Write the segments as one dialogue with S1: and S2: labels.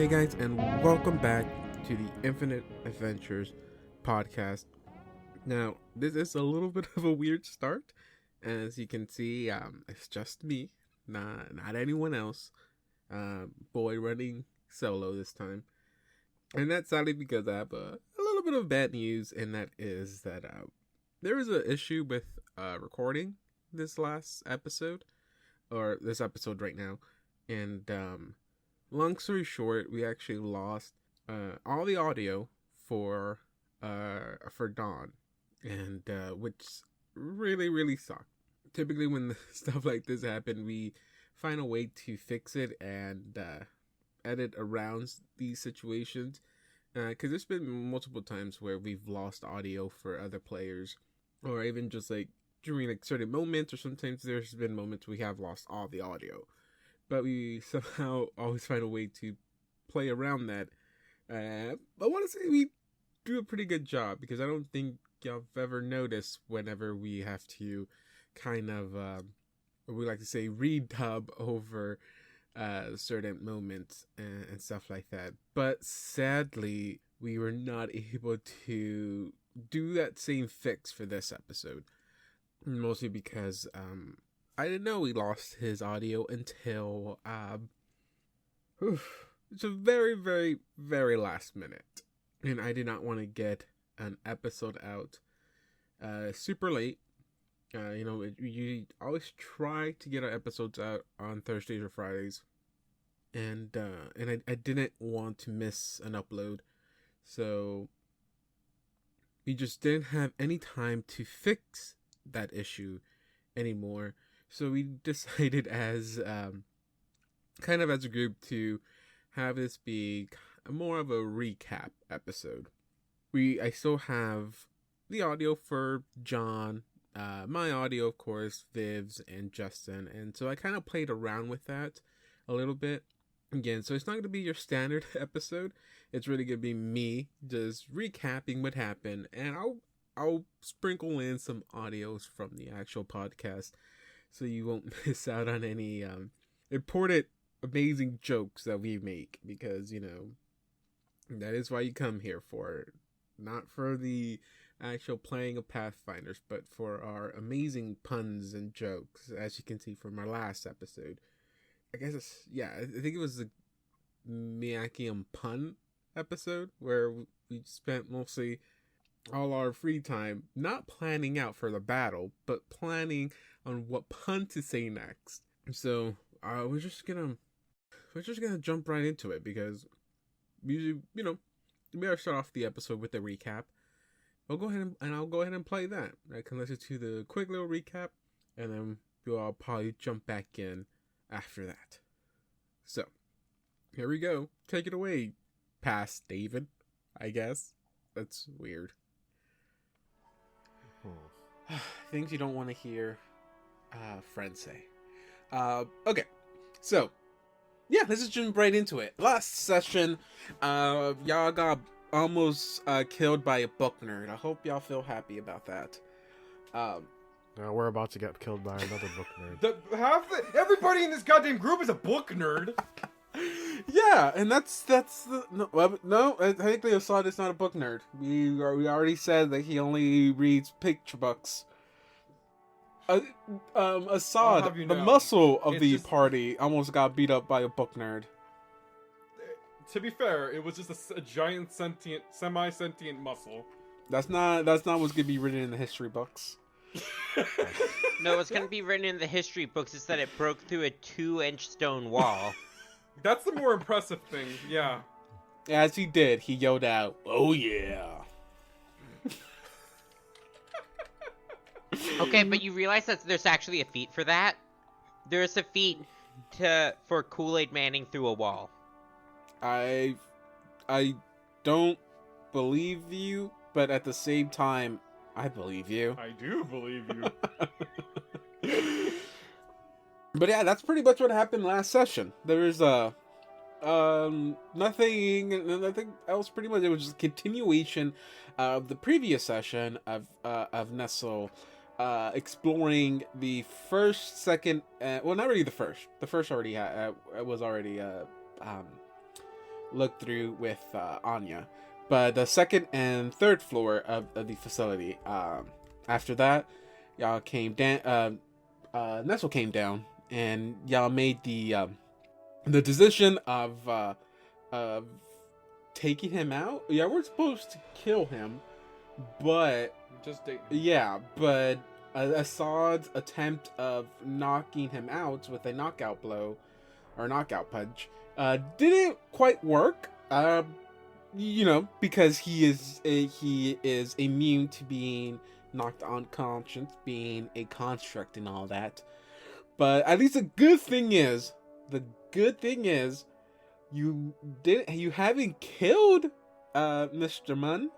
S1: Hey guys, and welcome back to the Infinite Adventures podcast. Now, this is a little bit of a weird start. As you can see, it's just me, not anyone else. Boy running solo this time. And that's sadly because I have a little bit of bad news, and that is that there was an issue with recording this last episode, or this episode right now. And long story short, we actually lost all the audio for Dawn, and which really sucked. Typically, when stuff like this happen, we find a way to fix it and edit around these situations. Because there's been multiple times where we've lost audio for other players, or even just like during like certain moments, or sometimes there's been moments we have lost all the audio. But we somehow always find a way to play around that. I want to say we do a pretty good job, because I don't think y'all have ever noticed whenever we have to kind of, we like to say, redub over certain moments and stuff like that. But sadly, we were not able to do that same fix for this episode. Mostly because I didn't know we lost his audio until it's a very last minute, and I did not want to get an episode out super late. You always try to get our episodes out on Thursdays or Fridays, and I didn't want to miss an upload, so we just didn't have any time to fix that issue anymore. So we decided as kind of as a group to have this be more of a recap episode. I still have the audio for John, my audio, of course, Viv's and Justin, and so I kind of played around with that a little bit. Again, so it's not going to be your standard episode. It's really going to be me just recapping what happened, and I'll sprinkle in some audios from the actual podcast, so you won't miss out on any important, amazing jokes that we make, because, that is why you come here for. Not for the actual playing of Pathfinders, but for our amazing puns and jokes, as you can see from our last episode. I guess I think it was the Miyakium pun episode, where we spent mostly all our free time not planning out for the battle, but planning on what pun to say next. So we're just gonna jump right into it, because usually, we better start off the episode with a recap. I'll go ahead and play that. I can listen to the quick little recap, and then I'll probably jump back in after that. So here we go. Take it away, past David. I guess that's weird. Things you don't want to hear friends say. Okay, so yeah, let's just jump right into it. Last session, y'all got almost killed by a book nerd. I hope y'all feel happy about that.
S2: We're about to get killed by another book nerd.
S3: Everybody in this goddamn group is a book nerd.
S1: Yeah, and that's the no. Technically, Assad is not a book nerd. We already said that he only reads picture books. Assad, the muscle of the party, almost got beat up by a book nerd.
S3: To be fair, it was just a giant semi-sentient muscle.
S1: That's not what's gonna be written in the history books.
S4: No, what's gonna be written in the history books is that it broke through a 2-inch stone wall.
S3: That's the more impressive thing, yeah.
S1: As he did, he yelled out, "Oh yeah!"
S4: Okay, but you realize that there's actually a feat for that? There's a feat for Kool-Aid Manning through a wall.
S1: I don't believe you, but at the same time, I believe you.
S3: I do believe you.
S1: But yeah, that's pretty much what happened last session. There was nothing else. Pretty much, it was just a continuation of the previous session of Nestle exploring the first, second, well, not really the first. The first already was already look through with Anya. But the second and third floor of the facility. After that, y'all came down. Nestle came down, and y'all made the decision of taking him out. Yeah, we're supposed to kill him, but
S3: Just date.
S1: yeah, but Assad's attempt of knocking him out with a knockout blow or knockout punch didn't quite work. Because he is immune to being knocked unconscious, being a construct and all that. But at least the good thing is you haven't killed Mr. Munn.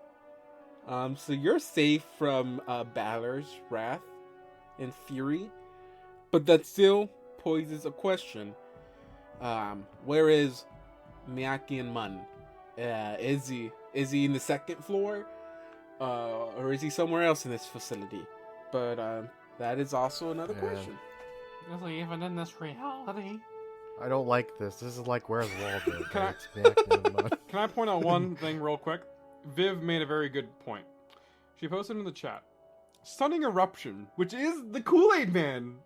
S1: So you're safe from Balor's wrath and fury. But that still poses a question. Where is Miyaki and Munn? Is he in the second floor? Or is he somewhere else in this facility? But that is also another question.
S3: Is he even in this reality?
S2: I don't like this. This is like Where's Waldo?
S3: Can I point out one thing real quick? Viv made a very good point. She posted in the chat. Stunning eruption, which is the Kool-Aid Man.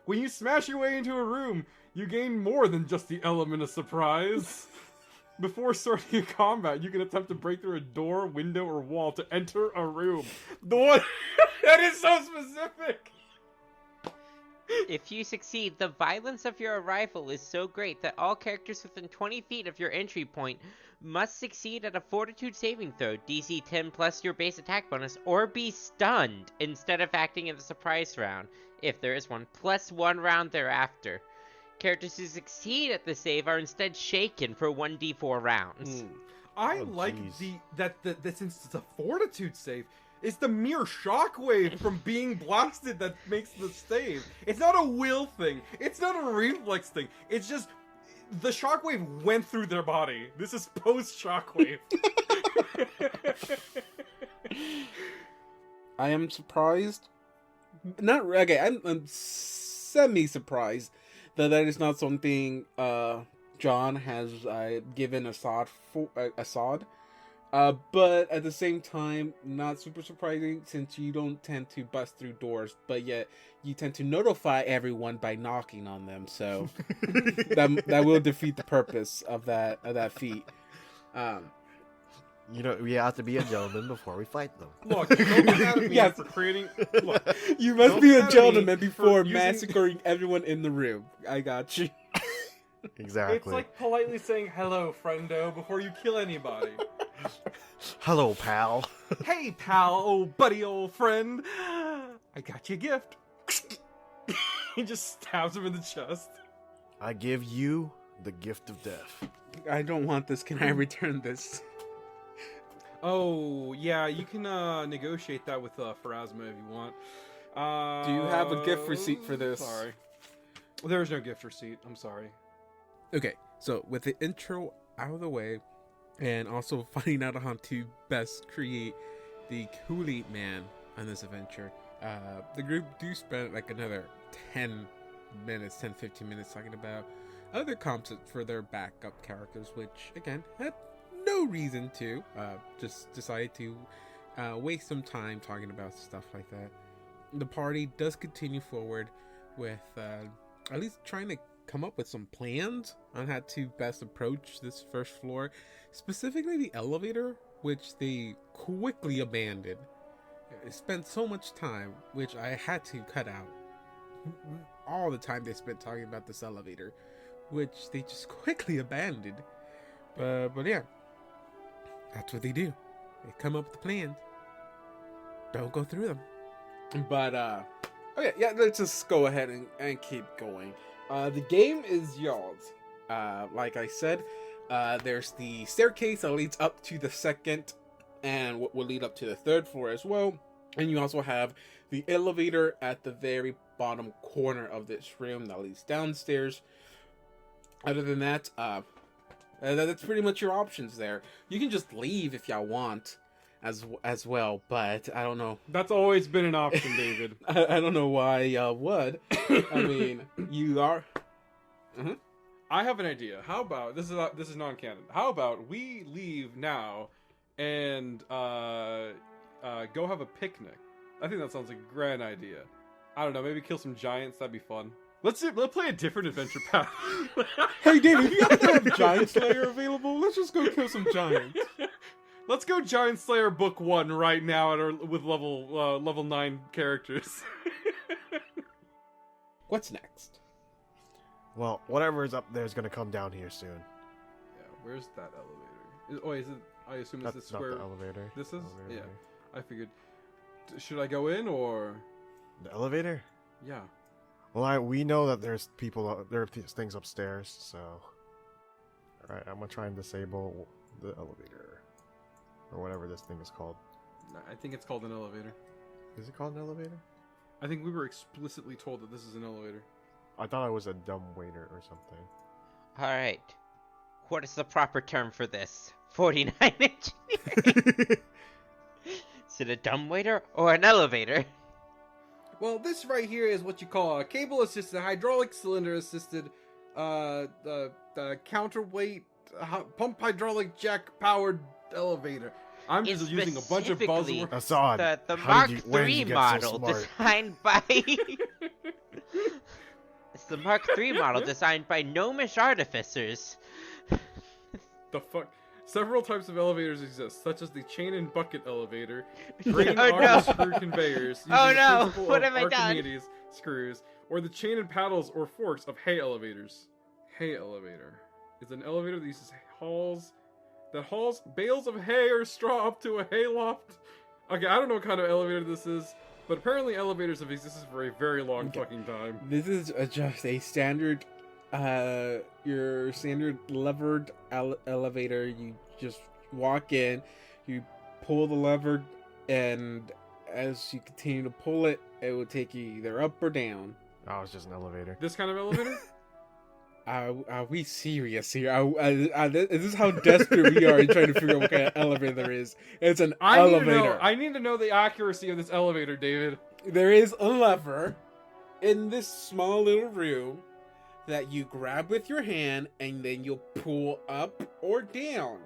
S3: When you smash your way into a room, you gain more than just the element of surprise. Before starting a combat, you can attempt to break through a door, window, or wall to enter a room. That is so specific!
S4: If you succeed, the violence of your arrival is so great that all characters within 20 feet of your entry point must succeed at a fortitude saving throw, DC 10 plus your base attack bonus, or be stunned instead of acting in the surprise round, if there is one, plus 1 round thereafter. Characters who succeed at the save are instead shaken for 1d4 rounds.
S3: I like that since it's a fortitude save, it's the mere shockwave from being blasted that makes the save. It's not a will thing. It's not a reflex thing. It's just the shockwave went through their body. This is post-shockwave.
S1: I am surprised. I'm semi-surprised that is not something John has given Assad. But at the same time, not super surprising since you don't tend to bust through doors, but yet you tend to notify everyone by knocking on them. So that will defeat the purpose of that feat.
S2: We have to be a gentleman before we fight them.
S3: Look, don't get mad at me for creating. Look,
S1: you must be a gentleman before massacring everyone in the room. I got you.
S2: Exactly.
S3: It's like politely saying hello, friendo, before you kill anybody.
S2: Hello, pal.
S3: Hey, pal, old buddy, old friend. I got you a gift. He just stabs him in the chest.
S2: I give you the gift of death.
S1: I don't want this. Can I return this?
S3: Oh, yeah, you can negotiate that with Pharasma if you want.
S1: Do you have a gift receipt for this?
S3: Sorry. There's no gift receipt. I'm sorry.
S1: Okay, so with the intro out of the way, and also finding out how to best create the Kool-Aid Man on this adventure, the group do spend like another 10-15 minutes talking about other concepts for their backup characters, which again had no reason to. Just decided to waste some time talking about stuff like that. The party does continue forward with at least trying to come up with some plans on how to best approach this first floor, specifically the elevator, which they quickly abandoned. It spent so much time, which I had to cut out. All the time they spent talking about this elevator, which they just quickly abandoned. But yeah, that's what they do. They come up with plans. Don't go through them. But okay, yeah, let's just go ahead and keep going. The game is y'all's. Like I said, there's the staircase that leads up to the second and what will lead up to the third floor as well. And you also have the elevator at the very bottom corner of this room that leads downstairs. Other than that, that's pretty much your options there. You can just leave if y'all want as well, but I don't know.
S3: That's always been an option, David.
S1: I don't know why y'all would. I mean, you are...
S3: I have an idea. How about this is non-canon? How about we leave now and go have a picnic? I think that sounds like a grand idea. I don't know. Maybe kill some giants. That'd be fun. Let's play a different adventure path.
S1: Hey, David, if you happen to have Giant Slayer available, let's just go kill some giants.
S3: Let's go Giant Slayer Book 1 right now with level 9 characters.
S1: What's next?
S2: Well, whatever is up there is gonna come down here soon.
S3: Yeah, where's that elevator? Is it? I assume it's the
S2: That's not
S3: square.
S2: the elevator.
S3: This is?
S2: Elevator
S3: Yeah.
S2: here.
S3: I figured. Should I go in or?
S2: The elevator?
S3: Yeah.
S2: Well, we know that there's there are things upstairs, so... Alright, I'm gonna try and disable the elevator. Or whatever this thing is called.
S3: I think it's called an elevator.
S2: Is it called an elevator?
S3: I think we were explicitly told that this is an elevator.
S2: I thought I was a dumb waiter or something.
S4: Alright. What is the proper term for this? 49 inch? Is it a dumbwaiter or an elevator?
S3: Well, this right here is what you call a cable-assisted, hydraulic cylinder-assisted, counterweight, pump hydraulic jack-powered elevator. I'm just using a bunch of
S4: Specifically,
S3: buzzwords.
S2: Assad,
S4: The
S2: how
S4: Mark
S2: did you- when did you
S4: III
S2: get so
S4: model
S2: smart?
S4: designed by... It's the Mark III model designed by gnomish artificers.
S3: The fuck? Several types of elevators exist, such as the chain and bucket elevator, grain
S4: Oh,
S3: arm
S4: no.
S3: screw conveyors using
S4: Oh,
S3: the
S4: no.
S3: principle
S4: What
S3: of
S4: have I done?
S3: Archimedes screws, or the chain and paddles or forks of hay elevators. Hay elevator is an elevator that uses hauls bales of hay or straw up to a hay loft. Okay, I don't know what kind of elevator this is, but apparently elevators have existed for a very long fucking time.
S1: This is just a standard, your standard levered elevator. You just walk in, you pull the lever, and as you continue to pull it, it will take you either up or down.
S2: Oh, it's just an elevator.
S3: This kind of elevator?
S1: Are we serious here? Is this how desperate we are in trying to figure out what kind of elevator there is? It's an elevator.
S3: I need to know the accuracy of this elevator, David.
S1: There is a lever in this small little room that you grab with your hand, and then you'll pull up or down,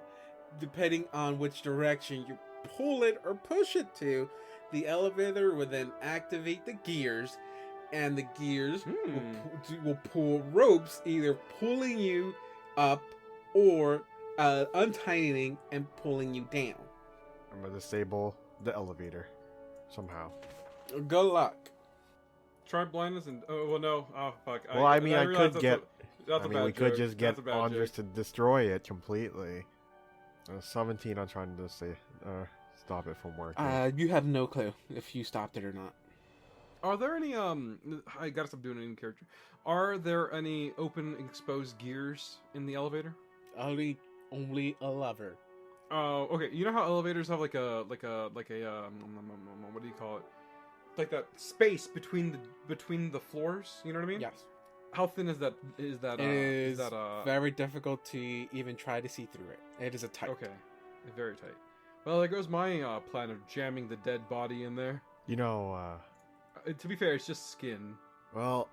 S1: depending on which direction you pull it or push it to. The elevator will then activate the gears, and the gears will pull ropes, either pulling you up or untightening and pulling you down.
S2: I'm gonna disable the elevator somehow.
S1: Good luck.
S3: Try blindness and no. Oh fuck.
S2: Well, I mean, I
S3: realize
S2: could get.
S3: That's
S2: I
S3: a
S2: mean,
S3: bad
S2: we could
S3: joke.
S2: just
S3: That's
S2: get
S3: a bad
S2: Andres
S3: joke.
S2: to destroy it completely. 17 on trying to say stop it from working.
S1: You have no clue if you stopped it or not.
S3: Are there any I gotta stop doing it in character. Are there any open exposed gears in the elevator?
S1: Only a lever.
S3: Oh, okay. You know how elevators have like a what do you call it? Like that space between the floors. You know what I mean?
S1: Yes.
S3: How thin is that? Is that?
S1: It is very difficult to even try to see through it. It is a tight.
S3: Okay, very tight. Well, there goes my plan of jamming the dead body in there.
S2: You know,
S3: To be fair, it's just skin.
S2: well,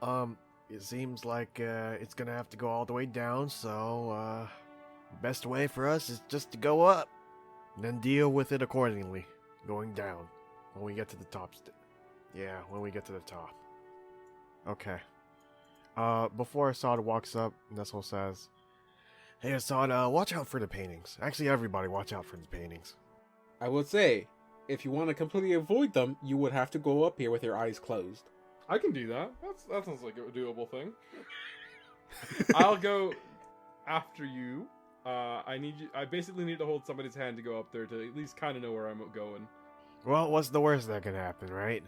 S2: it seems like it's gonna have to go all the way down, so best way for us is just to go up, and then deal with it accordingly, going down when we get to the top. When we get to the top. Okay. Before Assad walks up, Nestle says, "Hey Assad, watch out for the paintings. Actually, everybody, watch out for the paintings."
S1: I would say, if you want to completely avoid them, you would have to go up here with your eyes closed.
S3: I can do that. That sounds like a doable thing. I'll go after you. I basically need to hold somebody's hand to go up there to at least kind of know where I'm going.
S2: Well, what's the worst that can happen, right?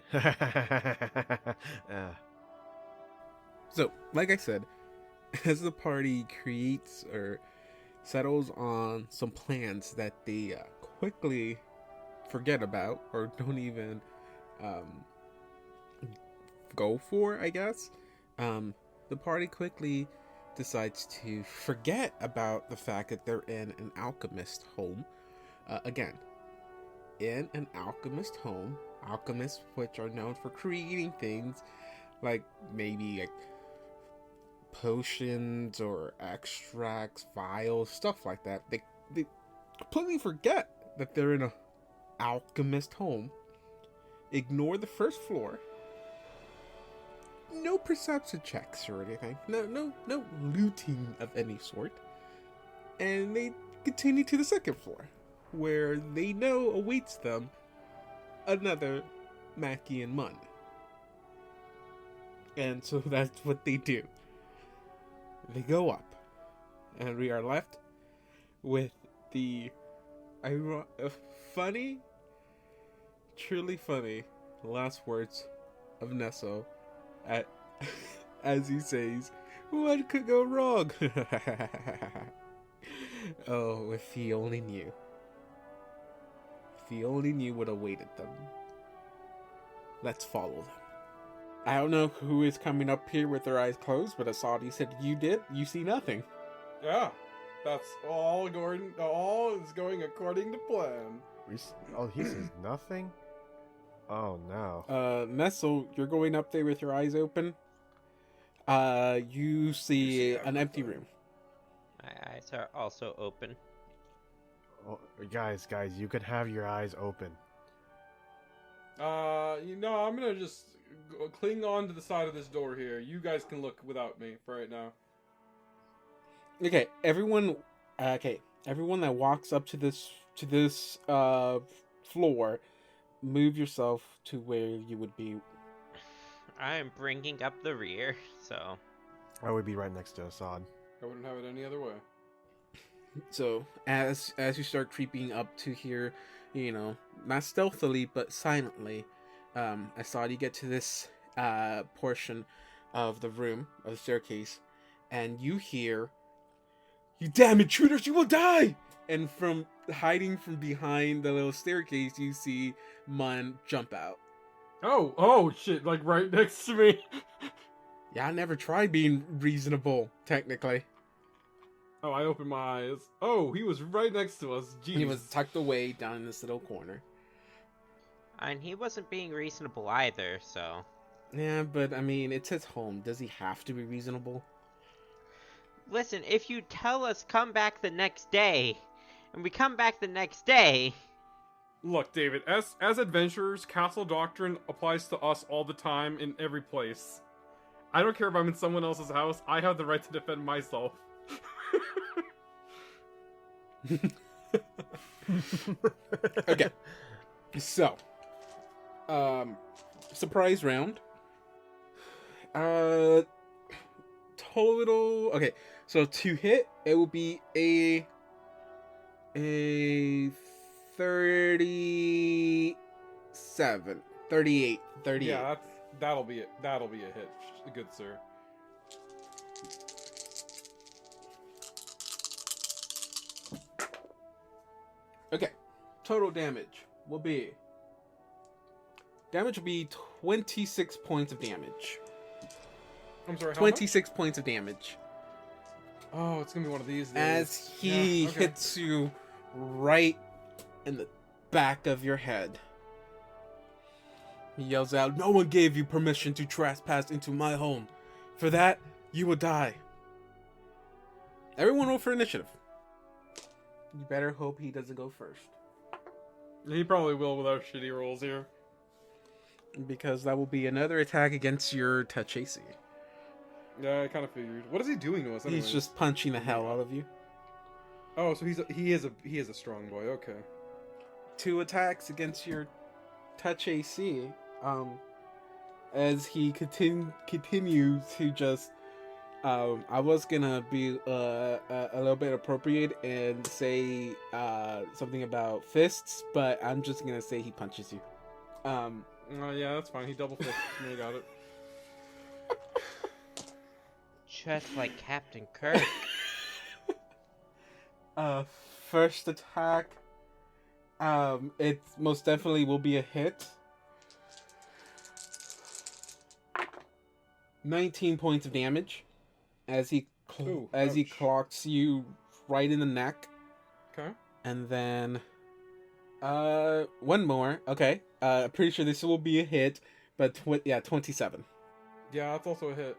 S1: So, like I said, as the party creates or settles on some plans that they quickly forget about or don't even go for, I guess, the party quickly decides to forget about the fact that they're in an alchemist home. Again, in an alchemist home, alchemists which are known for creating things like maybe like potions or extracts, vials, stuff like that. They completely forget that they're in a alchemist home. Ignore the first floor. No perception checks or anything. No looting of any sort. And they continue to the second floor, where they know awaits them another Mackie and Munn. And so that's what they do. They go up, and we are left with the funny, truly funny last words of Nesso as he says, "What could go wrong?" Oh, if he only knew. If he only knew what awaited them. Let's follow them. I don't know who is coming up here with their eyes closed, but Asadi said you did. You see nothing.
S3: Yeah, that's all going. All is going according to plan.
S2: He sees nothing? Oh no.
S1: Nessel, you're going up there with your eyes open. You see an empty room.
S4: My eyes are also open.
S2: Oh, guys, you can have your eyes open.
S3: I'm gonna just cling on to the side of this door here. You guys can look without me for right now.
S1: Okay, everyone that walks up to this floor, move yourself to where you would be.
S4: I am bringing up the rear, so
S2: I would be right next to Assad.
S3: I wouldn't have it any other way.
S1: So as you start creeping up to here, not stealthily but silently, I saw you get to this portion of the room, of the staircase, and you hear, "You damn intruders, you will die!" And from hiding from behind the little staircase, you see Mun jump out.
S3: Oh shit, like right next to me.
S1: Yeah, I never tried being reasonable, technically.
S3: Oh, I opened my eyes. Oh, he was right next to us. Jeez.
S1: He was tucked away down in this little corner.
S4: and he wasn't being reasonable either. So
S1: Yeah, but I mean, it's his home. Does he have to be reasonable?
S4: listen, if you tell us come back the next day, and we come back the next day.
S3: Look, David, as adventurers, castle doctrine applies to us all the time in every place. I don't care if I'm in someone else's house, I have the right to defend myself.
S1: Okay. So, surprise round. Total. Okay, so to hit, it will be a 37, 38, 38.
S3: Yeah, that'll be it. That'll be a hit, good sir.
S1: Okay, total damage will be 26 points of damage.
S3: I'm sorry, how
S1: 26 points of damage.
S3: much? Oh, it's gonna be one of these days.
S1: As he
S3: Yeah, okay.
S1: hits you right in the back of your head. He yells out, "No one gave you permission to trespass into my home. For that, you will die." Everyone roll for initiative. You better hope he doesn't go first,
S3: He probably will with our shitty rolls here.
S1: because that will be another attack against your touch AC.
S3: Yeah, I kind of figured. What is he doing to us?
S1: He's
S3: anyways?
S1: just punching the hell out of you.
S3: Oh, so he is a strong boy. Okay.
S1: 2 attacks against your touch AC. As he continue to just, I was gonna be a little bit appropriate and say something about fists, but I'm just gonna say he punches you.
S3: Yeah, that's fine. He double fisted me. I got it.
S4: Just like Captain Kirk.
S1: First attack, it most definitely will be a hit. 19 points of damage as he
S3: Ooh,
S1: he
S3: ouch.
S1: clocks you right in the neck,
S3: Okay.
S1: and then one more. Okay, pretty sure this will be a hit, but 27.
S3: Yeah, that's also a hit.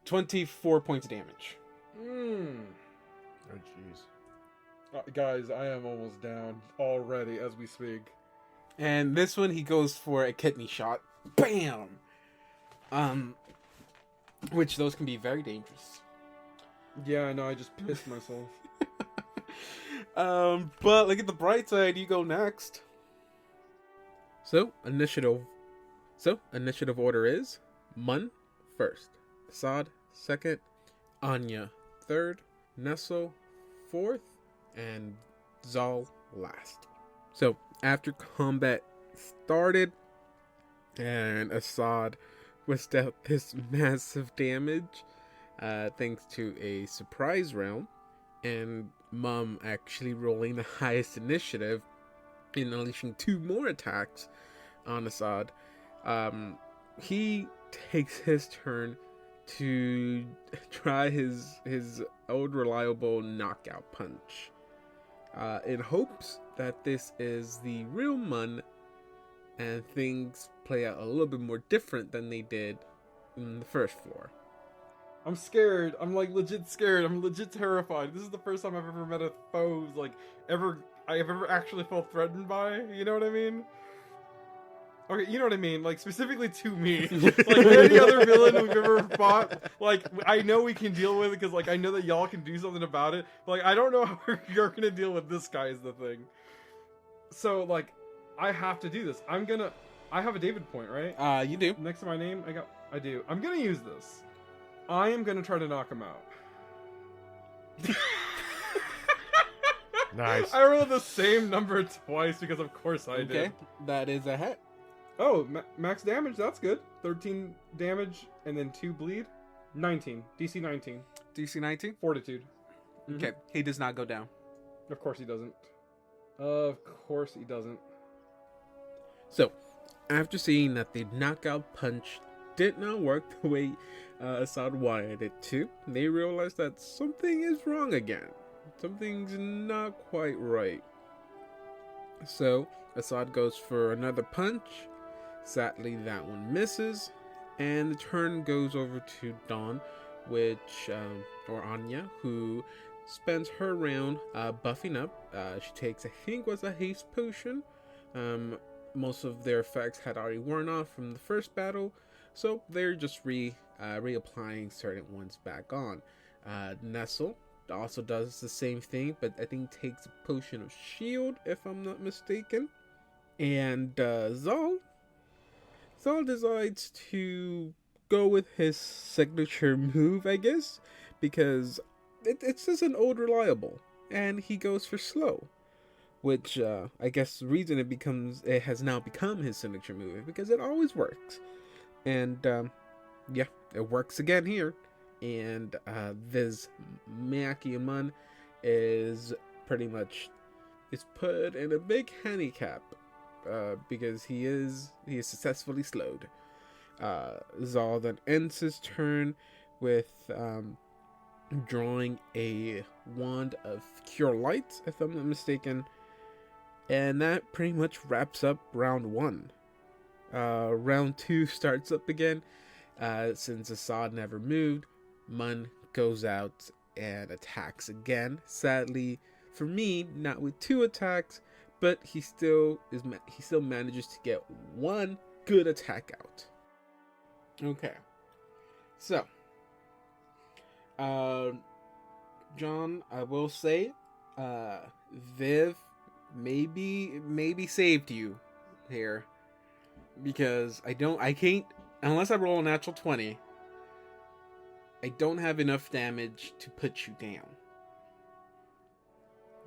S1: 24 points of damage.
S3: Mm.
S2: Oh, jeez.
S3: Guys, I am almost down already as we speak.
S1: And this one, he goes for a kidney shot. Bam! Which those can be very dangerous.
S3: Yeah, I know, I just pissed myself.
S1: But look at the bright side, you go next. So, initiative order is Mun first, Assad second, Anya third, Nestle fourth, and Zal last. So, after combat started, and Assad was dealt this massive damage, thanks to a surprise round, and Mum actually rolling the highest initiative and unleashing 2 more attacks on Assad, he takes his turn to try his old reliable knockout punch, in hopes that this is the real Mun and things play out a little bit more different than they did in the first floor.
S3: I'm scared. I'm like legit scared. I'm legit terrified. This is the first time I've ever met a foe like I have ever actually felt threatened by. You know what I mean? Okay, you know what I mean. Like specifically to me, like any other villain we've ever fought. Like I know we can deal with it because like I know that y'all can do something about it. But, like I don't know how you're gonna deal with this guy is the thing. So like I have to do this. I have a David point, right?
S1: You do.
S3: Next to my name, I do. I'm gonna use this. I am gonna try to knock him out.
S2: Nice.
S3: I rolled the same number twice because of course I did.
S1: Okay, that is a hit.
S3: Oh, max damage, that's good. 13 damage and then 2 bleed. 19. DC 19.
S1: DC 19?
S3: Fortitude.
S1: Okay, he does not go down.
S3: Of course he doesn't. Of course he doesn't.
S1: So, after seeing that the knockout punch did not work the way Assad wanted it to, they realized that something is wrong again. Something's not quite right. So, Assad goes for another punch. Sadly, that one misses. And the turn goes over to Dawn, or Anya, who spends her round buffing up. She takes, I think, was a haste potion. Most of their effects had already worn off from the first battle, so they're just reapplying certain ones back on. Nestle also does the same thing, but I think takes a potion of shield, if I'm not mistaken. And Zal decides to go with his signature move, I guess, because it's just an old reliable, and he goes for slow, which I guess the reason it has now become his signature move, because it always works. And yeah, it works again here. And this Miyaki Mun is pretty much put in a big handicap because he is successfully slowed. Zal then ends his turn with drawing a wand of Cure Light, if I'm not mistaken, and that pretty much wraps up round 1. Round 2 starts up again. Since Assad never moved, Mun goes out and attacks again. Sadly, for me, not with 2 attacks, but he still manages to get 1 good attack out. Okay, so John, I will say, Viv maybe saved you here, because I can't, unless I roll a natural 20, I don't have enough damage to put you down.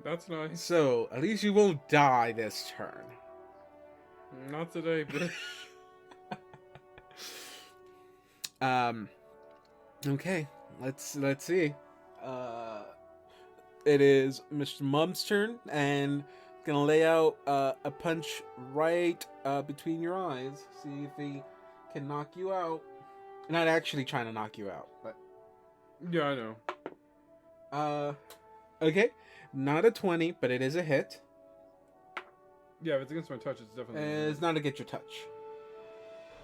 S3: That's nice.
S1: So, at least you won't die this turn.
S3: Not today, bitch.
S1: Okay, let's see. It is Mr. Mum's turn, and gonna lay out a punch right between your eyes. See if he can knock you out. Not actually trying to knock you out, but
S3: Yeah, I know.
S1: Okay, not a 20, but it is a hit.
S3: Yeah, if it's against my touch, it's definitely.
S1: It's not against your touch.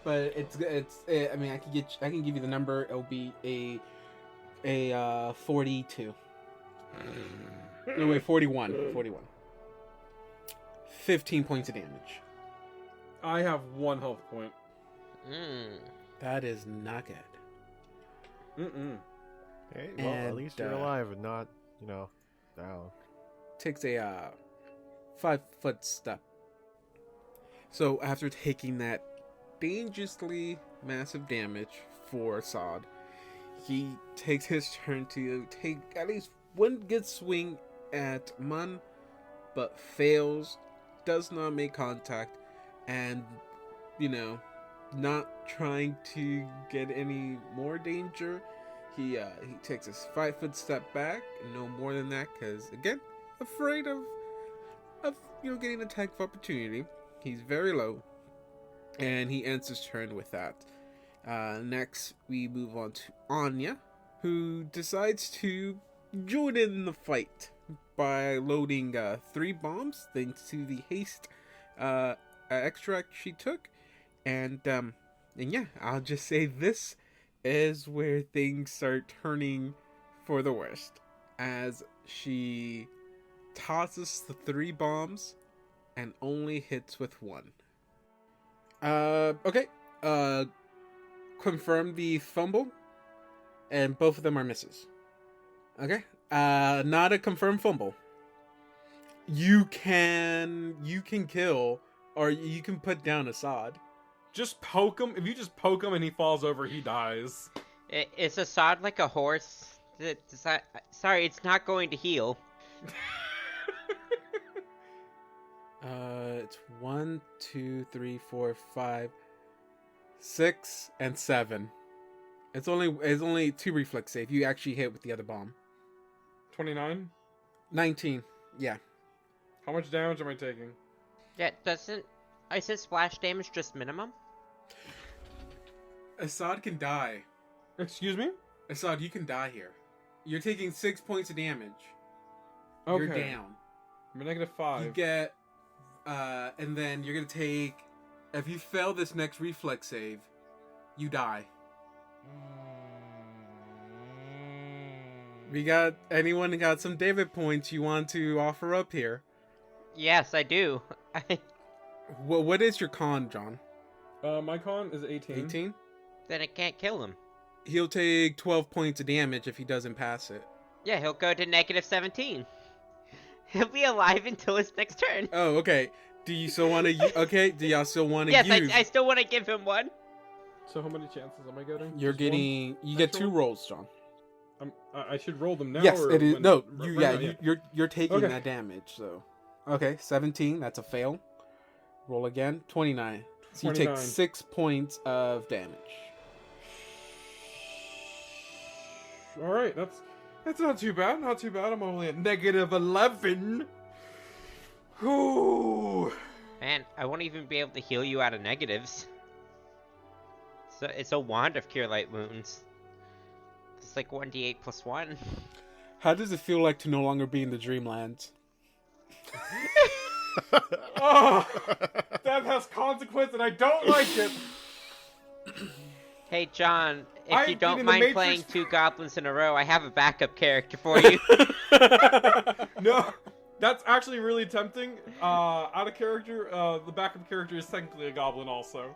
S1: but I mean, I can give you the number. It'll be a 42. No wait, 41. 41. 15 points of damage.
S3: I have 1 health point.
S1: That is not good.
S2: Hey, well, at
S1: And,
S2: least you're alive and not, down.
S1: Takes a 5-foot step. So after taking that dangerously massive damage for Assad, he takes his turn to take at least one good swing at Mun, but fails, does not make contact, and, not trying to get any more danger, he takes his 5-foot step back, no more than that, because, again, afraid of getting an attack of opportunity. He's very low, and he ends his turn with that. Next, we move on to Anya, who decides to join in the fight by loading 3 bombs thanks to the haste extract she took. And yeah, I'll just say this is where things start turning for the worst, as she tosses the 3 bombs and only hits with 1. Okay. Confirm the fumble, and both of them are misses. Okay. Not a confirmed fumble. You can kill, or you can put down Assad.
S3: Just poke him. If you just poke him and he falls over, he dies.
S4: Is Assad like a horse? Sorry, it's not going to heal.
S1: It's 1, 2, 3, 4, 5, 6, and 7. It's only 2 reflex save. You actually hit with the other bomb.
S3: 29?
S1: 19. Yeah.
S3: How much damage am I taking?
S4: Yeah, isn't splash damage just minimum?
S1: Assad can die.
S3: Excuse me?
S1: Assad, you can die here. You're taking 6 points of damage.
S3: Okay.
S1: You're down.
S3: I'm a -5.
S1: You get, and then you're gonna take. If you fail this next reflex save, you die. Anyone got some David points you want to offer up here?
S4: Yes, I do.
S1: What is your con, John?
S3: My con is 18.
S1: 18?
S4: Then it can't kill him.
S1: He'll take 12 points of damage if he doesn't pass it.
S4: Yeah, he'll go to -17. He'll be alive until his next turn.
S1: Oh, okay. Do you still want to? Okay. Do y'all still want to
S4: Yes,
S1: use?
S4: I still want to give him 1.
S3: So how many chances am I getting?
S1: You're
S3: Just
S1: getting.
S3: one?
S1: You get
S3: Natural?
S1: 2 rolls, John.
S3: I should roll them now.
S1: Yes,
S3: or
S1: it is.
S3: when-
S1: No,
S3: right now,
S1: you're taking
S3: Okay.
S1: that damage. So, okay, 17. That's a fail. Roll again. 29. So you take
S3: 29.
S1: 6 points of damage.
S3: All right, that's not too bad. Not too bad. I'm only at -11. Ooh.
S4: Man, I won't even be able to heal you out of negatives. So it's a wand of Cure Light Wounds. It's like 1d8 + 1.
S1: How does it feel like to no longer be in the Dreamlands?
S3: Oh, that has consequence, and I don't like it.
S4: Hey, John, if
S3: I
S4: you
S3: did
S4: don't
S3: in the
S4: mind
S3: Matrix-
S4: playing 2 goblins in a row, I have a backup character for you.
S3: No, that's actually really tempting. Out of character, the backup character is technically a goblin also.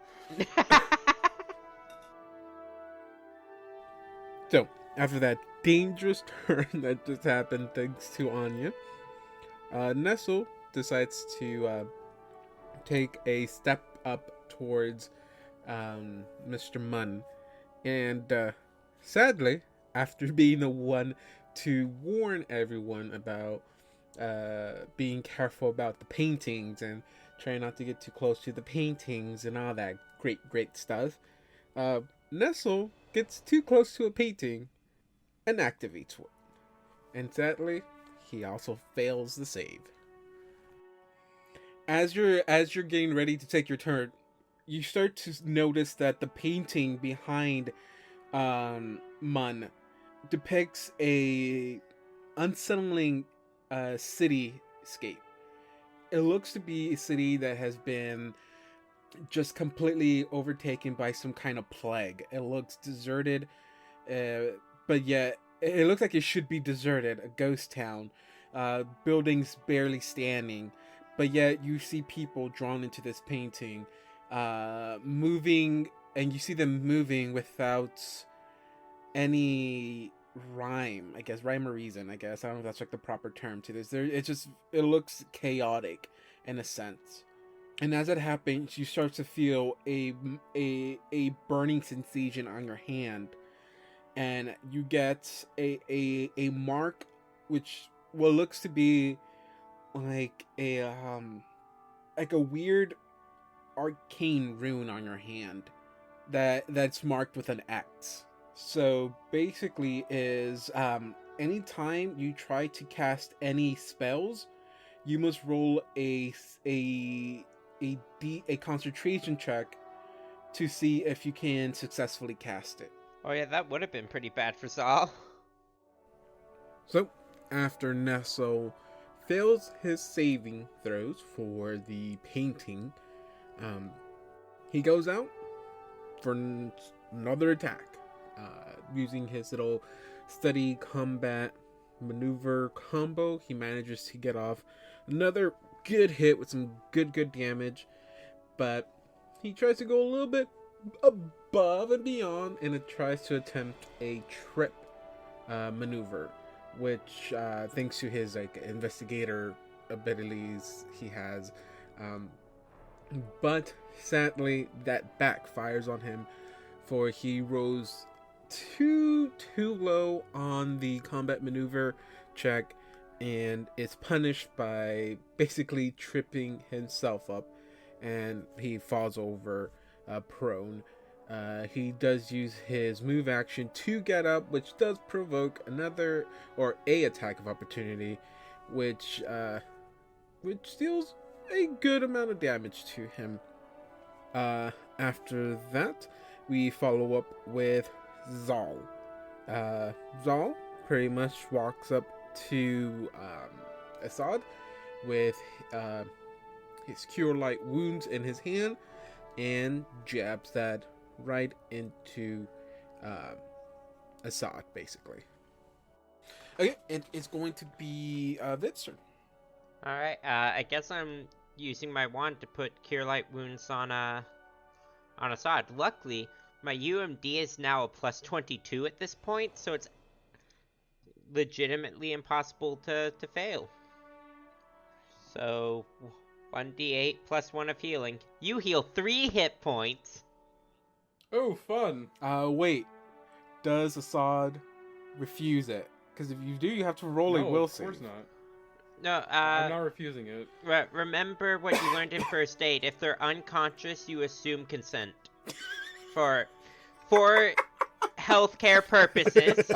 S1: So, after that dangerous turn that just happened thanks to Anya, Nestle decides to take a step up towards Mr. Munn. And sadly, after being the one to warn everyone about being careful about the paintings and trying not to get too close to the paintings and all that great stuff, Nestle gets too close to a painting and activates one. And sadly, he also fails the save. As you're getting ready to take your turn, you start to notice that the painting behind Mun depicts a unsettling cityscape. It looks to be a city that has been just completely overtaken by some kind of plague. It looks deserted, but yet it looks like it should be deserted, a ghost town, buildings barely standing, but yet you see people drawn into this painting, moving, and you see them moving without any rhyme or reason. I guess I don't know if that's like the proper term to this. It looks chaotic in a sense. And as it happens, you start to feel a burning sensation on your hand, and you get a mark, which what looks to be like a weird arcane rune on your hand that's marked with an X. So basically, is anytime you try to cast any spells, you must roll a concentration check to see if you can successfully cast it.
S4: Oh yeah, that would have been pretty bad for Zal.
S1: So, after Nestle fails his saving throws for the painting, he goes out for another attack, using his little steady combat maneuver combo. He manages to get off another good hit with some good damage, but he tries to go a little bit above and beyond, and it tries to attempt a trip maneuver, which thanks to his like investigator abilities he has, but sadly that backfires on him, for he rose too low on the combat maneuver check and is punished by basically tripping himself up, and he falls over prone. He does use his move action to get up, which does provoke another or a attack of opportunity, which deals a good amount of damage to him. After that, we follow up with Zal. Zal pretty much walks up to Assad with his cure light wounds in his hand and jabs that right into Assad, basically. Okay, and it's going to be Viv's turn.
S4: Alright, I guess I'm using my wand to put cure light wounds on Assad. Luckily, my UMD is now a plus 22 at this point, so it's legitimately impossible to fail. So 1d8 plus 1 of healing. You heal 3 hit points.
S3: Oh, fun.
S1: Wait. Does Assad refuse it? Because if you do, you have to roll a will save.
S3: Of course not.
S4: No,
S3: I'm not refusing it.
S4: Remember what you learned in first aid. If they're unconscious, you assume consent. For healthcare purposes.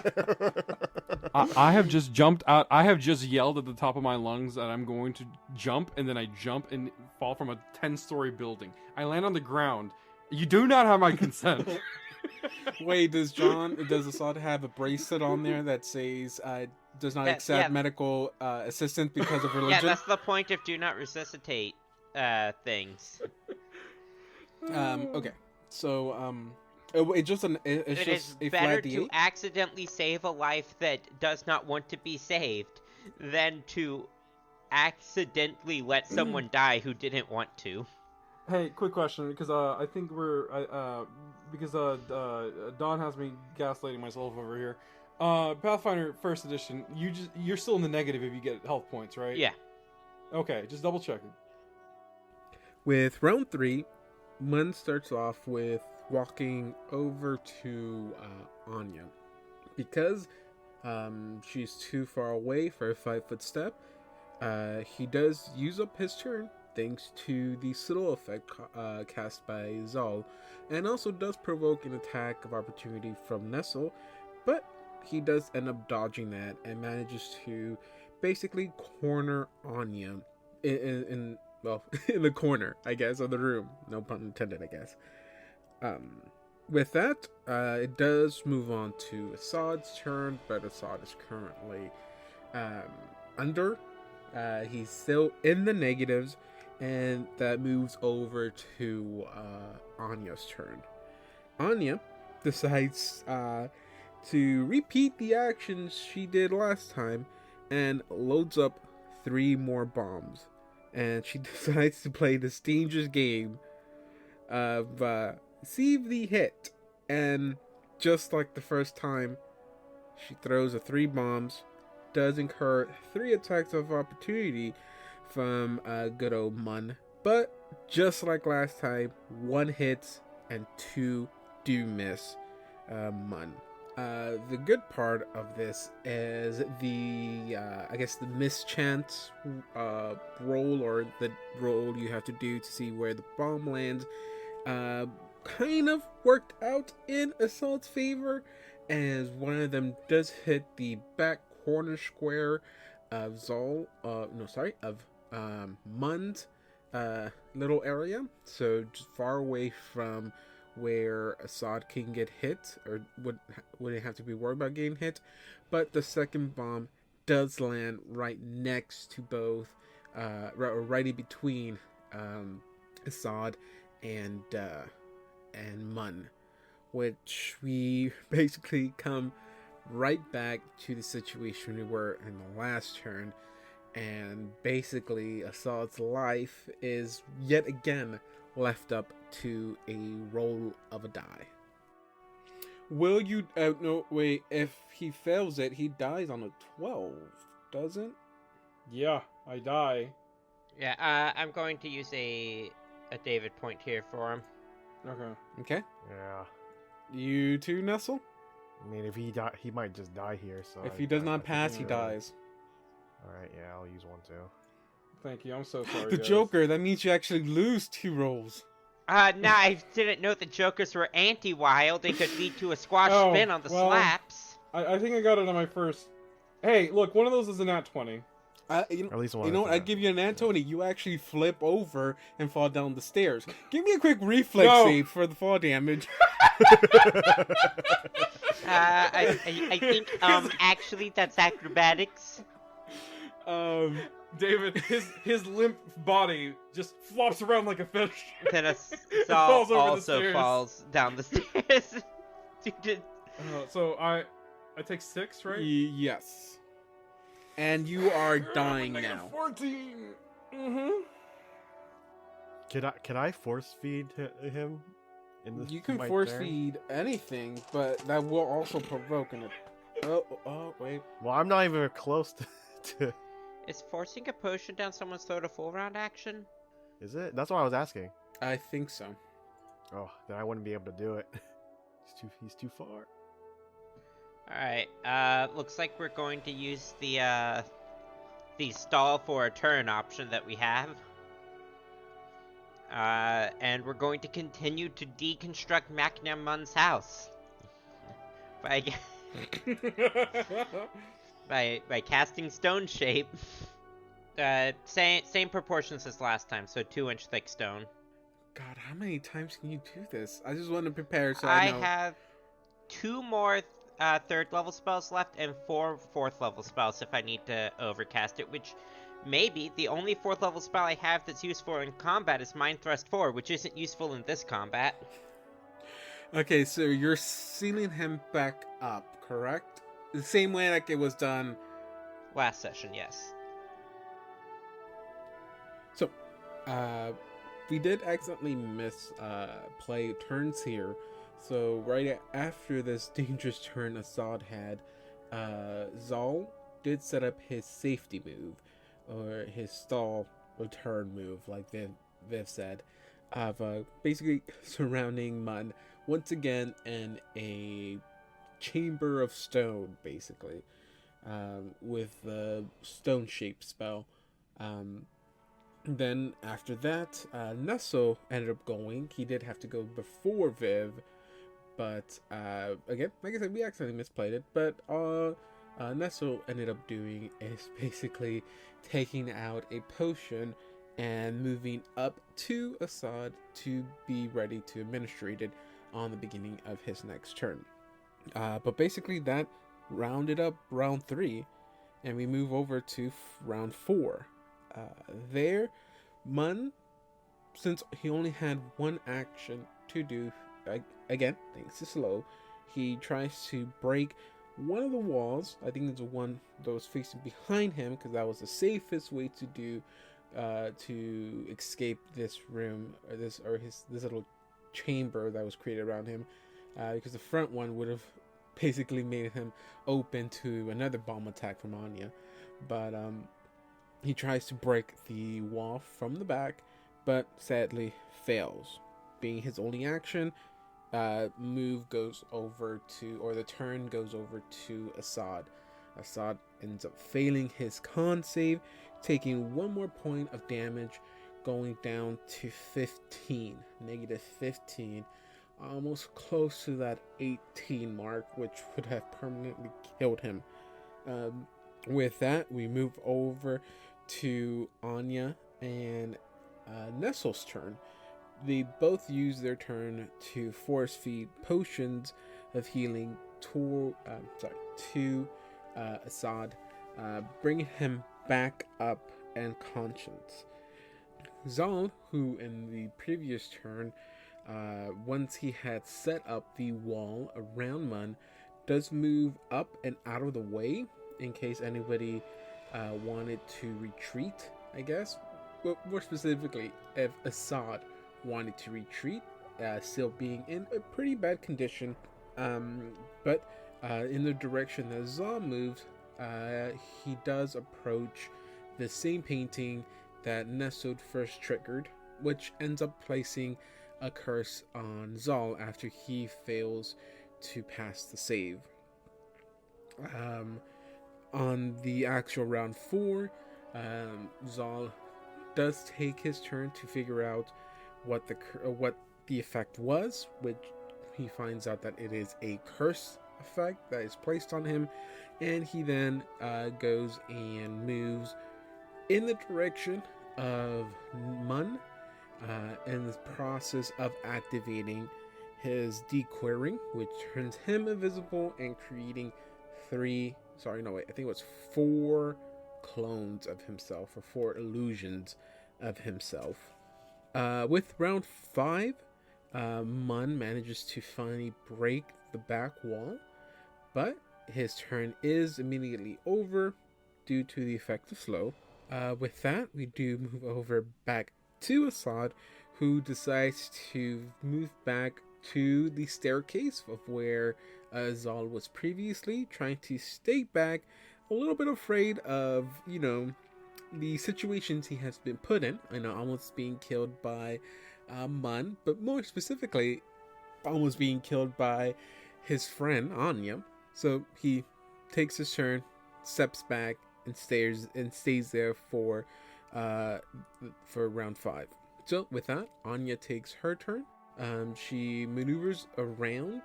S3: I have just jumped out. I have just yelled at the top of my lungs that I'm going to jump, and then I jump and fall from a 10-story building. I land on the ground. You do not have my consent.
S1: Wait, does Assad have a bracelet on there that says does not accept medical assistance because of religion?
S4: Yeah, that's the point of do not resuscitate things.
S1: Okay, so it's just
S4: it is better to accidentally save a life that does not want to be saved than to accidentally let someone die who didn't want to.
S3: Hey, quick question, because I think because Don has me gaslighting myself over here. Pathfinder First Edition, you're still in the negative if you get health points, right?
S4: Yeah.
S3: Okay, just double checking.
S1: With round 3, Mun starts off with walking over to Anya. Because she's too far away for a 5-foot step, he does use up his turn thanks to the slow effect cast by Zal, and also does provoke an attack of opportunity from Nestle, but he does end up dodging that and manages to basically corner Anya in the corner, I guess, of the room. No pun intended, I guess. With that, it does move on to Assad's turn, but Assad is currently under. He's still in the negatives, and that moves over to Anya's turn. Anya decides to repeat the actions she did last time and loads up 3 more bombs. And she decides to play this dangerous game of see the hit. And just like the first time, she throws 3 bombs, does incur 3 attacks of opportunity from good old Mun. But just like last time, 1 hits and 2 do miss Mun. The good part of this is the mischance roll, or the roll you have to do to see where the bomb lands, kind of worked out in Assault's favor, as one of them does hit the back corner square of Mun's little area, so just far away from where Assad can get hit, or wouldn't have to be worried about getting hit. But the second bomb does land right next to both, right in between Assad and Mun, which we basically come right back to the situation we were in the last turn, and basically Assad's life is yet again left up to a roll of a die. Will you... no, wait. If he fails it, he dies on a 12, doesn't?
S3: Yeah, I die.
S4: Yeah, I'm going to use a David point here for him.
S1: Okay.
S2: Yeah.
S1: You too, Nestle?
S2: I mean, if he die, he might just die here. So
S1: If he does not pass, he dies.
S2: All right. Yeah, I'll use 1 too.
S3: Thank you, I'm so sorry,
S1: The
S3: guys.
S1: Joker, that means you actually lose 2 rolls.
S4: Nah, I didn't know the Jokers were anti-wild. They could lead to a squash spin on the slaps.
S3: I think I got it on my first... Hey, look, one of those is a nat 20.
S2: At least one.
S1: You know what? I give you an Antony. You actually flip over and fall down the stairs. Give me a quick reflex save for the fall damage.
S4: I think actually that's acrobatics.
S3: David, his limp body just flops around like a fish.
S4: Then
S3: Falls
S4: Assault
S3: over the
S4: also
S3: stairs.
S4: falls down the stairs.
S3: So I take 6, right?
S1: Yes. And you are dying
S3: -14.
S1: now.
S3: Mm-hmm.
S2: Can I force feed him?
S1: You can
S2: my
S1: force
S2: turn?
S1: feed anything, but that will also provoke an... Oh, wait.
S2: Well, I'm not even close to...
S4: Is forcing a potion down someone's throat a full round action?
S2: Is it? That's what I was asking.
S1: I think so.
S2: Oh, then I wouldn't be able to do it. He's too far.
S4: Alright, looks like we're going to use the stall for a turn option that we have. And we're going to continue to deconstruct Macnamun's house. By casting Stone Shape. Same proportions as last time, so 2-inch thick stone.
S1: God, how many times can you do this? I just want to prepare so I know.
S4: I have 2 more 3rd level spells left and 4 4th level spells if I need to overcast it, which maybe the only 4th level spell I have that's useful in combat is Mind Thrust 4, which isn't useful in this combat.
S1: Okay, so you're sealing him back up, correct? The same way like it was done
S4: Last session, yes.
S1: So, we did accidentally miss play turns here. So right after this dangerous turn Assad had, Zal did set up his safety move, or his stall return move, like Viv said, of basically surrounding Mun once again in a chamber of stone, basically, with the stone shaped spell. Then after that, Nestle ended up going. He did have to go before Viv, but again, like I said, we accidentally misplayed it. But Nestle ended up doing is basically taking out a potion and moving up to Assad to be ready to administrate it on the beginning of his next turn. But basically that rounded up round 3, and we move over to round 4. There Mun, since he only had one action to do, again, thanks to slow, he tries to break one of the walls. I think it's the one that was facing behind him, because that was the safest way to do to escape this room, or this little chamber that was created around him, because the front one would have basically made him open to another bomb attack from Anya. But he tries to break the wall from the back, but sadly fails. Being his only action, the turn goes over to Assad. Assad ends up failing his con save, taking one more point of damage, going down to 15, negative 15, almost close to that 18 mark, which would have permanently killed him. With that, we move over to Anya and Nestle's turn. They both use their turn to force feed potions of healing to Assad, bringing him back up and conscious. Zal, who in the previous turn, once he had set up the wall around Mun, does move up and out of the way in case anybody wanted to retreat, I guess. But more specifically, if Assad wanted to retreat, still being in a pretty bad condition, but in the direction that Zal moves, he does approach the same painting that Nestled first triggered, which ends up placing a curse on Zal after he fails to pass the save. On the actual round 4, Zal does take his turn to figure out what the effect was, which he finds out that it is a curse effect that is placed on him, and he then goes and moves in the direction of Mun, in the process of activating his dequeering, which turns him invisible and creating 4 clones of himself, or 4 illusions of himself. With round 5, Mun manages to finally break the back wall, but his turn is immediately over due to the effect of slow. With that, we do move over back to Assad, who decides to move back to the staircase of where Zal was previously, trying to stay back, a little bit afraid of, the situations he has been put in. Almost being killed by Mun, but more specifically, almost being killed by his friend Anya. So he takes his turn, steps back, and stays there for round 5. So with that, Anya takes her turn. She maneuvers around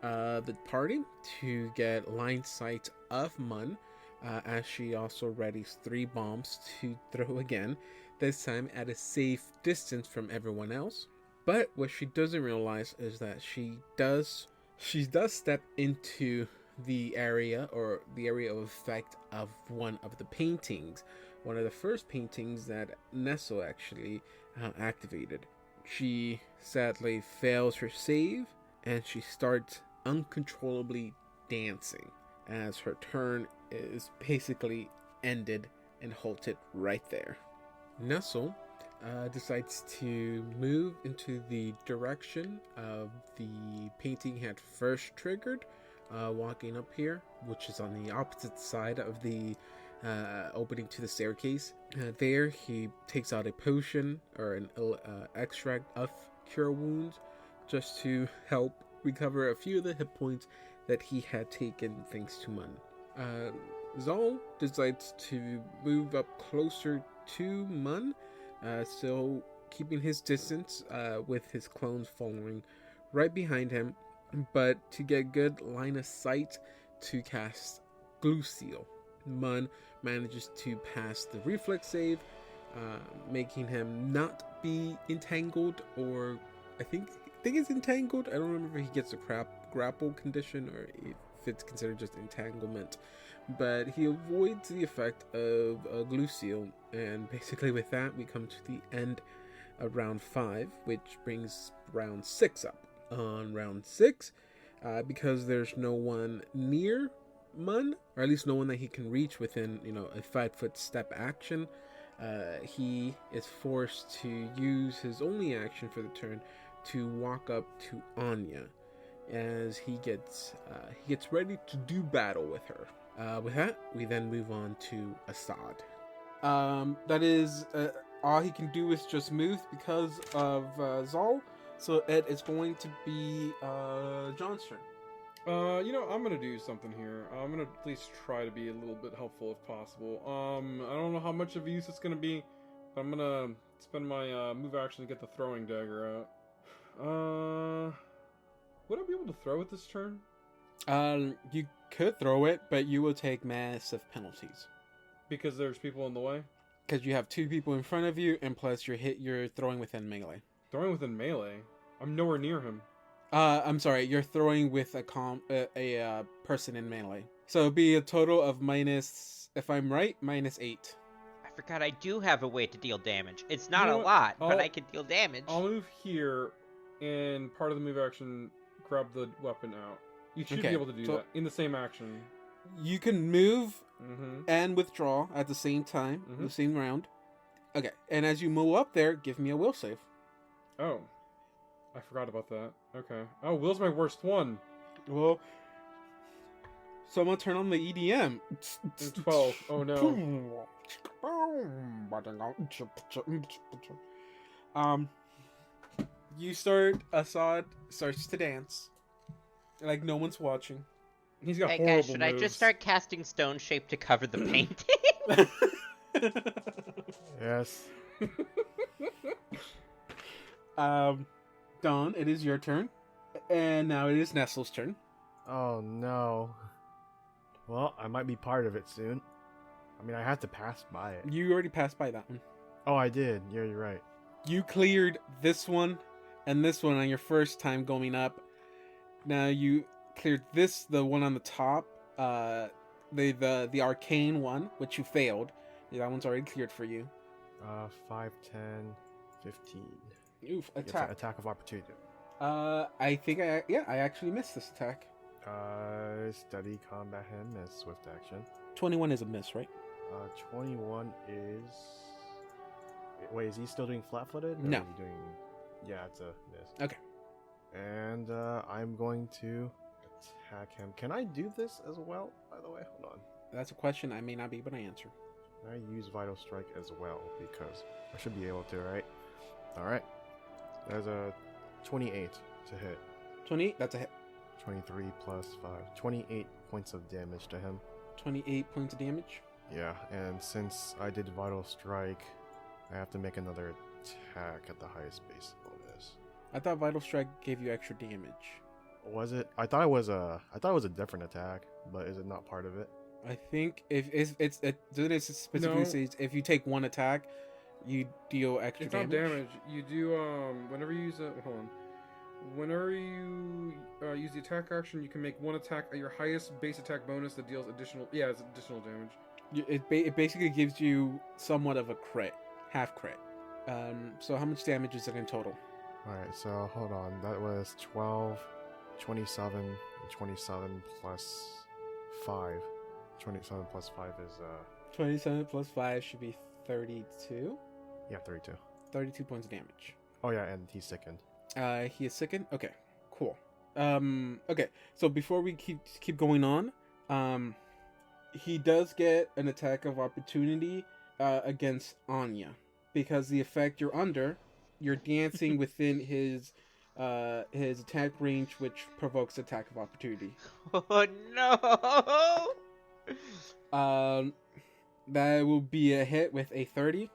S1: the party to get line sight of Mun, as she also readies 3 bombs to throw again, this time at a safe distance from everyone else. But what she doesn't realize is that she does step into the area of effect of one of the paintings, one of the first paintings that Nestle actually activated. She sadly fails her save, and she starts uncontrollably dancing as her turn is basically ended and halted right there. Nestle decides to move into the direction of the painting he had first triggered, walking up here, which is on the opposite side of the opening to the staircase. There he takes out a potion, or an extract of cure wounds, just to help recover a few of the hit points that he had taken thanks to Mun. Zal decides to move up closer to Mun, still keeping his distance, with his clones following right behind him, but to get good line of sight to cast Glue Seal. Mun manages to pass the reflex save, making him not be entangled, or I think it's entangled. I don't remember if he gets a grapple condition or if it's considered just entanglement. But he avoids the effect of a glue seal, and basically with that we come to the end of round 5, which brings round 6 up. On round 6, because there's no one near Mun, or at least no one that he can reach within, a 5-foot step action, he is forced to use his only action for the turn to walk up to Anya, as he gets ready to do battle with her. With that, we then move on to Assad.
S3: That is all he can do is just move because of Zal. So it is going to be John's turn. I'm gonna do something here. I'm gonna at least try to be a little bit helpful if possible. I don't know how much of use it's gonna be, but I'm gonna spend my move action to get the throwing dagger out. Would I be able to throw it this turn?
S1: You could throw it, but you will take massive penalties
S3: Because there's people in the way?
S1: because you have 2 people in front of you, and plus you're throwing within melee.
S3: Throwing within melee? I'm nowhere near him.
S1: I'm sorry, you're throwing with a person in melee. So it'd be a total of minus, if I'm right, -8.
S4: I forgot I do have a way to deal damage. It's not
S3: You know
S4: a
S3: what?
S4: lot, but I can deal damage.
S3: I'll move here, and part of the move action, grab the weapon out. You should be
S1: Okay,
S3: able to do
S1: so-
S3: that in the same action.
S1: You can move
S3: Mm-hmm.
S1: and withdraw at the same time,
S3: Mhm.
S1: the same round. Okay, and as you move up there, give me a will save.
S3: Oh. I forgot about that. Okay. Oh, Will's my worst one.
S1: Well, someone turn on the EDM.
S3: 12. Oh no.
S1: Assad starts to dance. Like no one's watching.
S3: He's got
S4: Hey
S3: horrible
S4: guys, should I
S3: moves.
S4: just start casting stone shape to cover the painting?
S2: Yes.
S1: Dawn, it is your turn. And now it is Nestle's turn.
S2: Oh no. Well, I might be part of it soon. I mean, I have to pass by it.
S1: You already passed by that one.
S2: Oh, I did. Yeah, you're right.
S1: You cleared this one and this one on your first time going up. Now you cleared this, the one on the top, the arcane one, which you failed. Yeah, that one's already cleared for you.
S2: 5, 10, 15.
S1: Oof,
S2: I guess
S1: attack.
S2: attack of opportunity.
S1: I think I actually missed this attack.
S2: Steady combat him as swift action.
S1: 21 is a miss, right?
S2: 21 is. Wait, is he still doing flat-footed? Or
S1: No.
S2: Is he doing? Yeah, it's a miss.
S1: Okay.
S2: And I'm going to attack him. Can I do this as well? By the way, hold on.
S1: That's a question I may not be able to answer.
S2: Can I use Vital Strike as well? Because I should be able to, right? All right. There's a 28 to hit.
S1: 28, that's a hit.
S2: 23 plus 5. 28 points of damage to him.
S1: 28 points of damage.
S2: Yeah, and since I did Vital Strike, I have to make another attack at the highest base bonus.
S1: I thought Vital Strike gave you extra damage.
S2: Was it? I thought it was a different attack, but is it not part of it?
S1: I think it specifically
S3: No.
S1: says if you take one attack, you deal extra
S3: It's not
S1: damage.
S3: damage. You do, whenever you use a... Hold on. Whenever you use the attack action, you can make one attack at your highest base attack bonus that deals additional... Yeah, it's additional damage.
S1: It basically gives you somewhat of a crit, half crit. So how much damage is it in total?
S2: Alright, so hold on. That was 12, 27, and 27 plus 5. 27 plus 5 is,
S1: 27 plus 5 should be 32.
S2: yeah, 32.
S1: 32 points of damage.
S2: Oh yeah, and he's sickened.
S1: He is sickened? Okay, cool. Okay, so before we keep going on, he does get an attack of opportunity against Anya. Because the effect you're under, you're dancing within his attack range, which provokes attack of opportunity.
S4: Oh no!
S1: That will be a hit with a 30.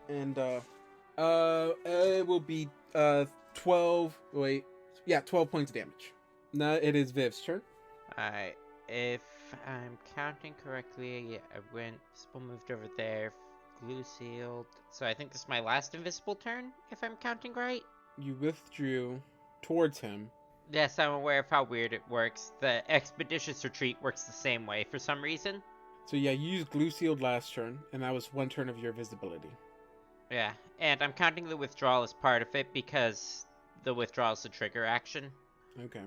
S1: And it will be 12 points of damage. Now it is Viv's turn.
S4: Alright, if I'm counting correctly, I went, Visible moved over there, glue sealed. So I think this is my last invisible turn, if I'm counting right.
S1: You withdrew towards him.
S4: Yes, I'm aware of how weird it works. The expeditious retreat works the same way for some reason.
S1: So yeah, you used glue sealed last turn, and that was 1 turn of your visibility.
S4: Yeah, and I'm counting the withdrawal as part of it because the withdrawal is the trigger action.
S1: Okay.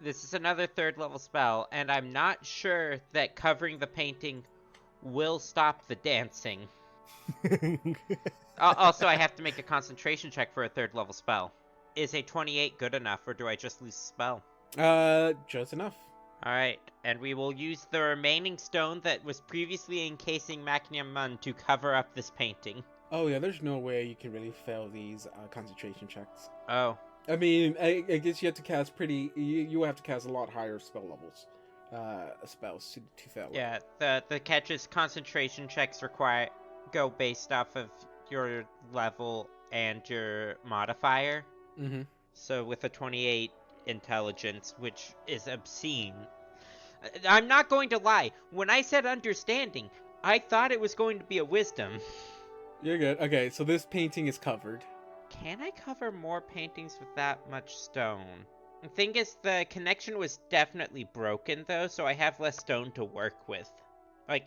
S4: This is another 3rd level spell, and I'm not sure that covering the painting will stop the dancing. Also, I have to make a concentration check for a 3rd level spell. Is a 28 good enough, or do I just lose the spell?
S1: Just enough.
S4: Alright, and we will use the remaining stone that was previously encasing Macnium Mun to cover up this painting.
S1: Oh yeah, there's no way you can really fail these concentration checks.
S4: Oh.
S1: I mean, I guess you have to cast you have to cast a lot higher spell levels, spells to fail.
S4: Yeah, the catch is concentration checks go based off of your level and your modifier.
S1: Mm-hmm.
S4: So with a 28 intelligence, which is obscene. I'm not going to lie. When I said understanding, I thought it was going to be a wisdom.
S1: You're good. Okay, so this painting is covered.
S4: Can I cover more paintings with that much stone? The thing is, the connection was definitely broken, though, so I have less stone to work with. Like,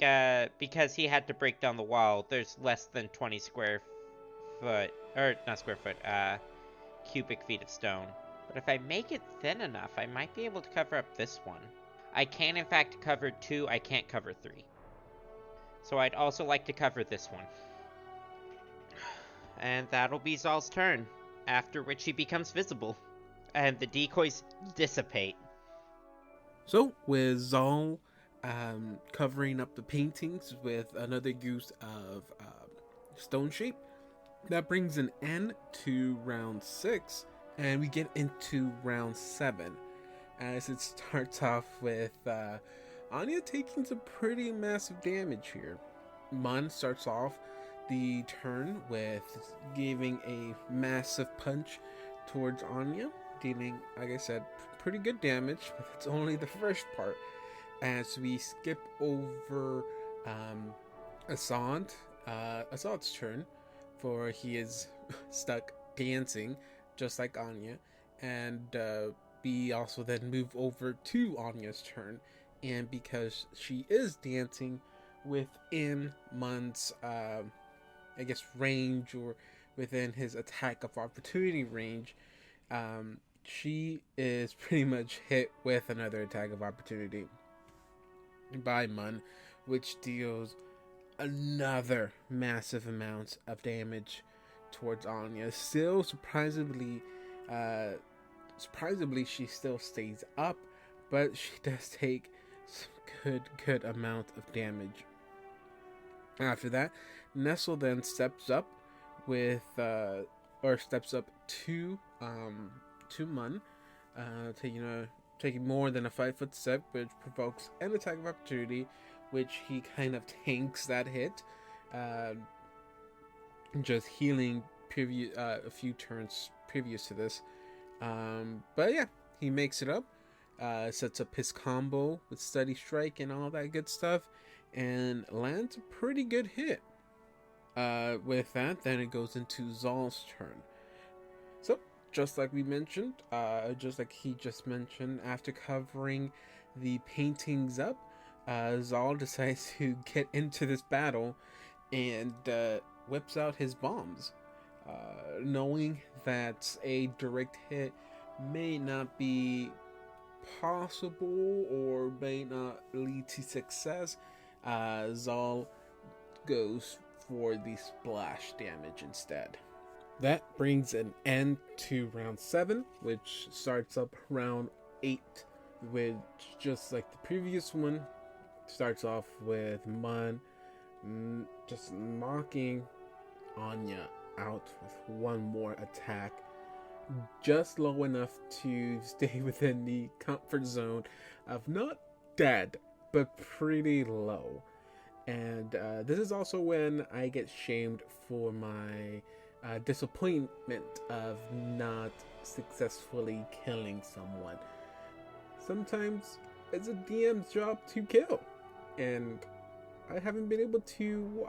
S4: because he had to break down the wall, there's less than 20 square foot, or not square foot, cubic feet of stone. But if I make it thin enough, I might be able to cover up this one. I can, in fact, cover 2, I can't cover 3. So I'd also like to cover this one. And that'll be Zal's turn, after which he becomes visible, and the decoys dissipate.
S1: So, with Zal covering up the paintings with another use of stone shape, that brings an end to round 6, and we get into round 7, as it starts off with Anya taking some pretty massive damage here. Mun starts off the turn with giving a massive punch towards Anya, dealing, like I said, pretty good damage, but it's only the first part. As we skip over Assad's turn, for he is stuck dancing just like Anya, and we also then move over to Anya's turn, and because she is dancing within Mun's I guess range, or within his attack of opportunity range, she is pretty much hit with another attack of opportunity by Mun, which deals another massive amount of damage towards Anya. Still, surprisingly, she still stays up, but she does take some good amount of damage. After that, Nestle then steps up with, steps up to Mun, taking more than a 5-foot step, which provokes an attack of opportunity, which he kind of tanks that hit, just healing a few turns previous to this. But yeah, he makes it up, sets up his combo with Steady Strike and all that good stuff, and lands a pretty good hit. With that, then it goes into Zal's turn. So, just like we mentioned, just like he just mentioned, after covering the paintings up, Zal decides to get into this battle and whips out his bombs, knowing that a direct hit may not be possible or may not lead to success. Zal goes for the splash damage instead. That brings an end to round 7, which starts up round 8, which, just like the previous one, starts off with Mun just knocking Anya out with one more attack, just low enough to stay within the comfort zone of not dead, but pretty low. And this is also when I get shamed for my disappointment of not successfully killing someone. Sometimes it's a DM's job to kill, and I haven't been able to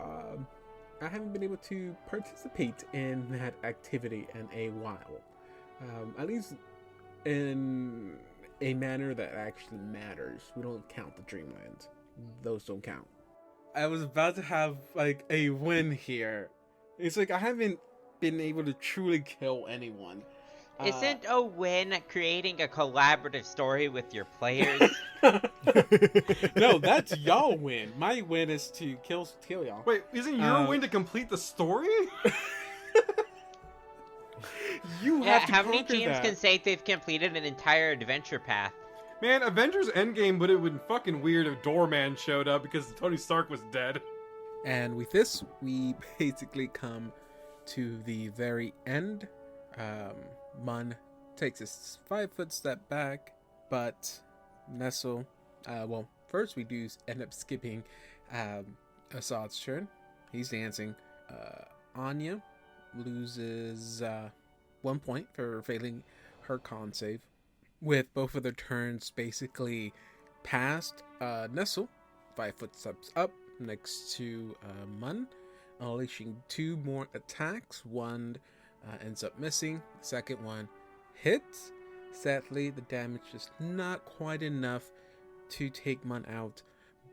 S1: participate in that activity in a while. At least in a manner that actually matters. We don't count the dreamlands. Those don't count. I was about to have like a win here. It's like I haven't been able to truly kill anyone.
S4: Isn't a win creating a collaborative story with your players?
S1: No, that's y'all win. My win is to kill y'all.
S3: Wait, isn't your win to complete the story?
S1: You
S4: Yeah,
S1: have to
S4: how many
S1: conquer
S4: teams
S1: that.
S4: can say they've completed an entire adventure path?
S3: Man, Avengers Endgame would have been fucking weird if Doorman showed up because Tony Stark was dead.
S1: And with this, we basically come to the very end. Mun takes a 5-foot step back, but Nestle, well, first we do end up skipping Assad's turn. He's dancing. Anya loses 1 point for failing her con save. With both of their turns basically passed, Nestle 5-foot steps up next to Mun, unleashing 2 more attacks. One ends up missing. The second one hits. Sadly, the damage is not quite enough to take Mun out,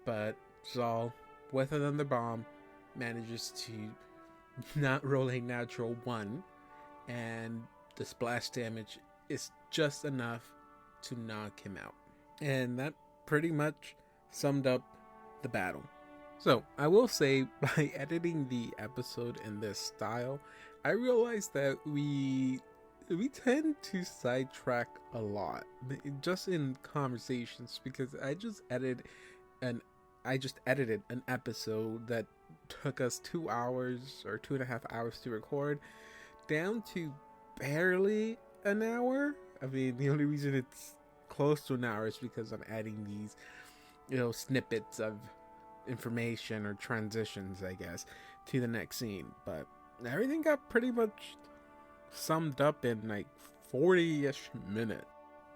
S1: but Zal, with another bomb, manages to not roll a natural 1, and the splash damage is just enough to knock him out. And that pretty much summed up the battle. So, I will say, by editing the episode in this style, I realized that we tend to sidetrack a lot, just in conversations, because I just edited an episode that took us 2 hours or 2.5 hours to record, down to barely an hour. I mean, the only reason it's close to an hour is because I'm adding these, snippets of information or transitions, I guess, to the next scene. But everything got pretty much summed up in like 40-ish minutes.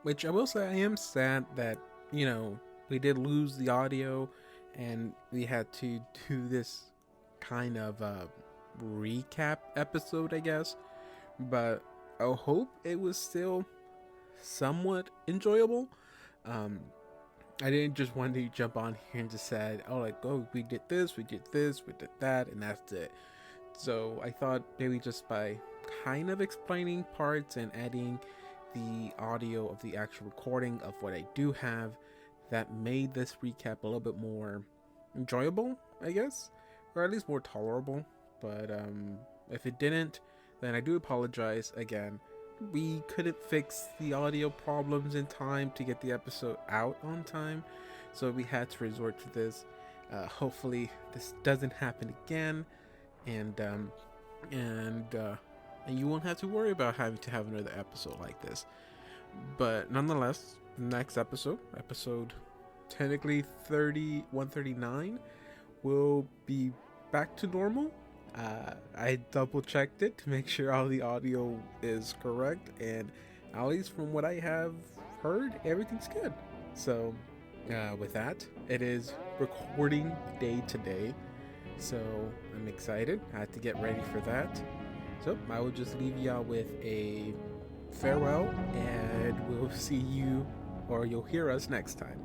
S1: Which I will say, I am sad that, we did lose the audio and we had to do this kind of recap episode, I guess. But I hope it was still somewhat enjoyable. I didn't just want to jump on here and just said, we did this, we did that, and that's it. So I thought maybe just by kind of explaining parts and adding the audio of the actual recording of what I do have, that made this recap a little bit more enjoyable, I guess, or at least more tolerable. But if it didn't, then I do apologize again. We couldn't fix the audio problems in time to get the episode out on time, so we had to resort to this. Hopefully this doesn't happen again, and you won't have to worry about having to have another episode like this. But nonetheless, next episode technically 139, will be back to normal. I double checked it to make sure all the audio is correct, and at least from what I have heard, everything's good. So with that, it is recording day today, so I'm excited. I had to get ready for that. So I will just leave y'all with a farewell, and we'll see you, or you'll hear us next time.